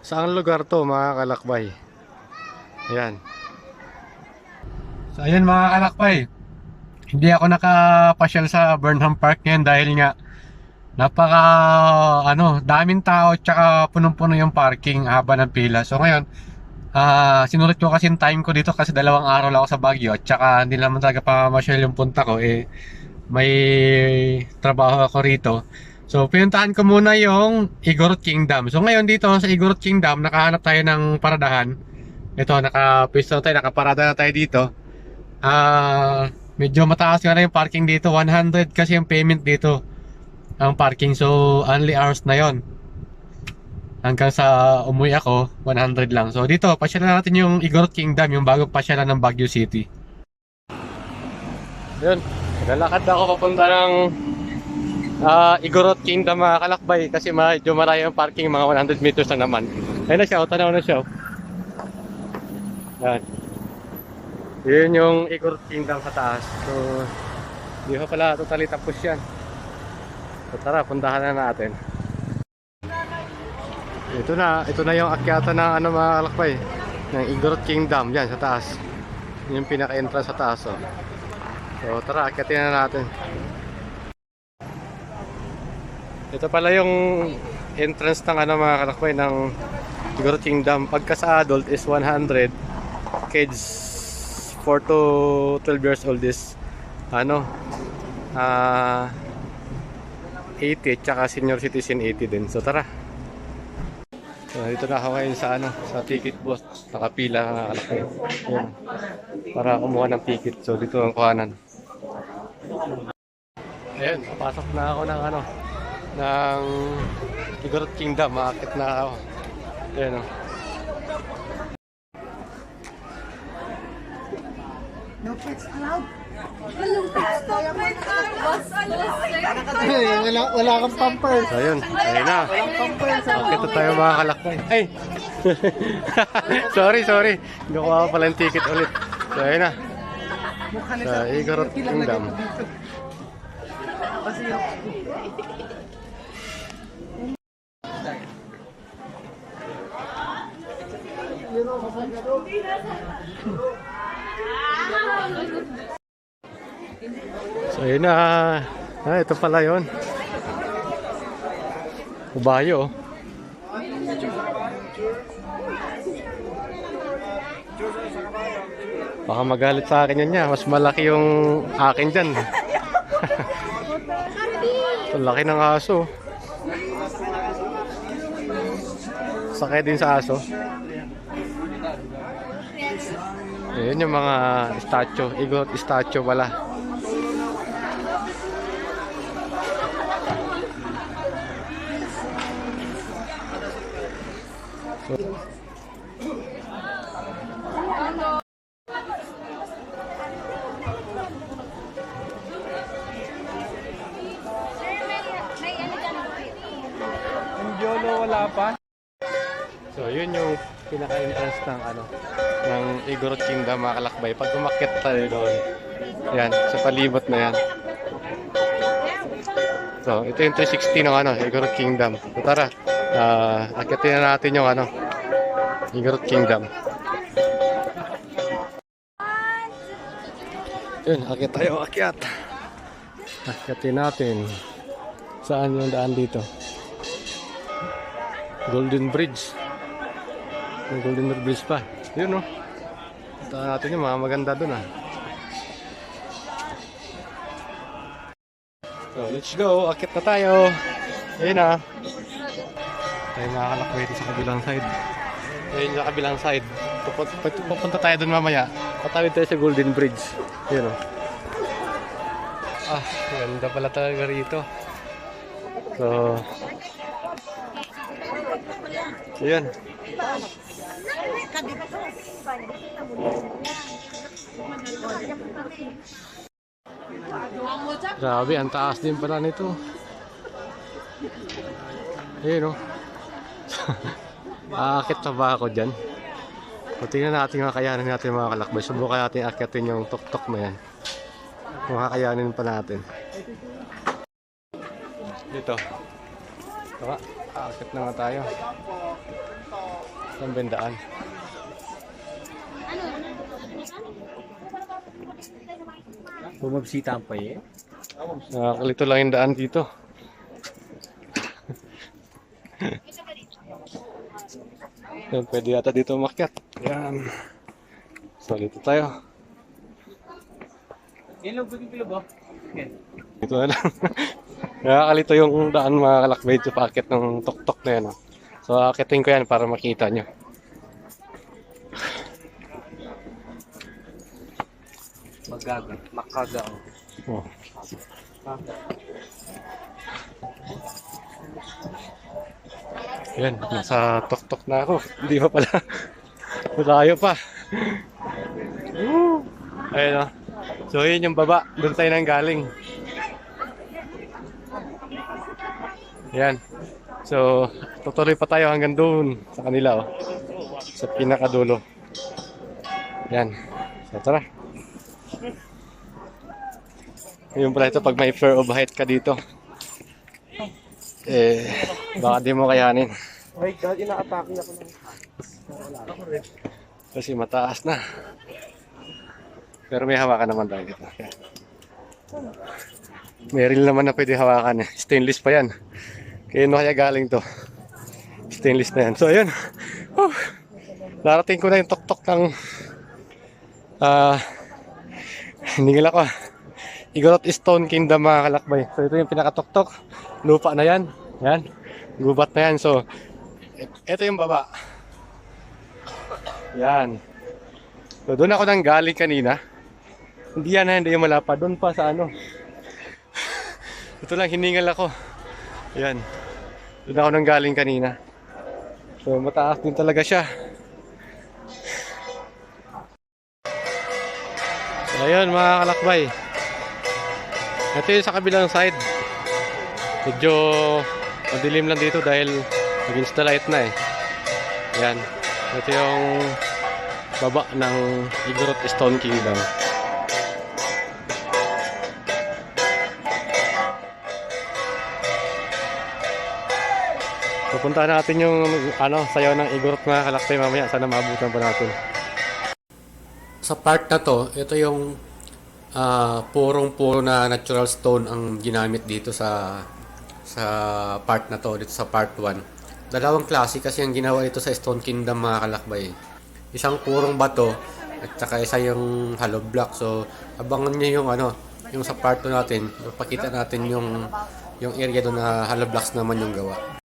Saang lugar to mga kalakbay? Ayan. So ayan mga kalakbay, hindi ako nakapasyal sa Burnham Park ngayon dahil nga napaka daming tao tsaka punong-puno yung parking, haba ng pila. So ngayon, sinulit ko kasi yung time ko dito kasi 2 araw lang ako sa Baguio at tsaka hindi naman talaga pamamasyal yung punta ko may trabaho ako rito. So pinuntahan ko muna yung Igorot Kingdom. So ngayon dito sa Igorot Kingdom, nakahanap tayo ng paradahan. Ito, nakapisto tayo, nakaparada na tayo dito. Medyo mataas nga na yung parking dito. 100 kasi yung payment dito ang parking. So only hours na yon. Hanggang sa umuwi ako, 100 lang. So dito, pasyalan natin yung Igorot Kingdom, yung bagong pasyalan ng Baguio City. Yun, naglalakad ako papunta ng Igorot Kingdom mga kalakbay kasi medyo malayo yung parking, mga 100 meters na naman. Ayun na siya, tanaw na siya. Yan. Yun yung Igorot Kingdom sa taas. So, di pa pala totally tapos yan. So tara, puntahan na natin. Ito na yung akyatan ng mga kalakbay ng Igorot Kingdom, yan sa taas. Yung pinaka-entrance sa taas. Oh. So tara, akyatin na natin. Ito pala yung entrance ng mga kalakbay ng Igorot Kingdom. Pagka sa adult is 100, kids 4 to 12 years old is 80, tsaka senior citizen 80 din. So tara. So dito na ako ngayon sa sa ticket booth. Nakapila na kalakbay. Yan. Para kumuha ng ticket. So dito ang kuhanan. Ayun, papasok na ako ng ng Igorot Kingdom. Maakit na ako. Ayan o. No pets allowed. Walang pets wala kang pampers. So ayun, ayun na. Walang pampers. Akit na tayo mga kalakbay. Ay! sorry. Hindi ko ako pala yung ticket ulit. So ayun na. Sa Igorot Kingdom. So yun na. Ito pala yun. Ubayo. Baka magalit sa akin yan niya. Mas malaki yung akin dyan. Ang laki ng aso. Sakay din sa aso. Ayan yung mga statue. Igorot statue pala. So, wala pa. So yun yung pinaka-entrance ng Igorot Kingdom mga kalakbay. Pag umakyat tayo doon, yan, sa palibot na yan. So ito yung 360 ng Igorot Kingdom. So tara, akyatin na natin yung Igorot Kingdom. Yun, akyat tayo, akyat. Akyatin natin. Saan yung daan dito? Golden Bridge. May Golden Bridge pa. Yun, no? Ito natin yung mga maganda dun, So, let's go. Akit na tayo. Ayun, tayo makakalakbay sa kabilang side. Ayun, sa kabilang side. Pupunta tayo dun mamaya. Patawid tayo sa Golden Bridge. Yun, ganda pala talaga rito. So, ayan. Grabe, ang taas din pala nito. Ayan o. Aakit pa ba ako dyan? So, tingnan natin yung kakayanin natin mga kalakbay. Subukan natin akitin yung tok-tok na yan. Kung kakayanin pa natin. Dito. Baka, aakit na nga tayo. Saan bendaan? Bumabsita pa eh. Nakakalito lang yung daan dito. Yan, pwede yata dito umakyat. Yan. So, dito tayo. Yan lang, pwede kilo ba? Dito na lang. Nakakalito yung daan mga kalakbay sa paakit ng tok-tok na yan. Oh. So, akitin ko yan para makita nyo. Makaga. Oh. Yan, nasa tok-tok na ako. Hindi pa pala. Malayo pa. Ayun o. So, yun yung baba. Doon tayo nang galing. Yan. So, tutuloy pa tayo hanggang doon sa kanila, oh. Sa pinakadulo. Yan. So, tara. Yun pala ito pag may fear of height ka dito. Baka di mo kayanin. My God, ina-atake ako ng... Kasi mataas na. Pero may hawakan naman tayo dito. May reel naman na pwede hawakan. Stainless pa yan. Kaya no kaya galing to. Stainless na yan. So ayun. Narating ko na yung tok-tok ng hiningil ako. Igorot Stone Kingdom mga kalakbay. So ito yung pinakatok-tok. Lupa na yan. Yan. Gubat na yan. So ito yung baba. Yan. So doon ako nang galing kanina. Hindi yan, hindi yung malapad. Doon pa sa ano. Ito lang, hiningal ako. Yan. Doon ako nang galing kanina. So mataas din talaga siya. So, ayun mga kalakbay. Ito yung sa kabilang side. Medyo madilim lang dito dahil against the light na eh. Yan. Ito yung baba ng Igorot Stone Kingdom. Pupunta natin yung sayaw ng Igorot mga kalakbay mamaya. Sana maabutan pa natin. Sa part na to, ito yung purong-puro na natural stone ang ginamit dito sa part na to, dito sa part 1. Dalawang klase kasi ang ginawa ito sa Stone Kingdom mga kalakbay. Isang purong bato at saka isa yung hollow block. So abangan niyo yung sa part 2 natin, ipakita natin yung area doon na hollow blocks naman yung gawa.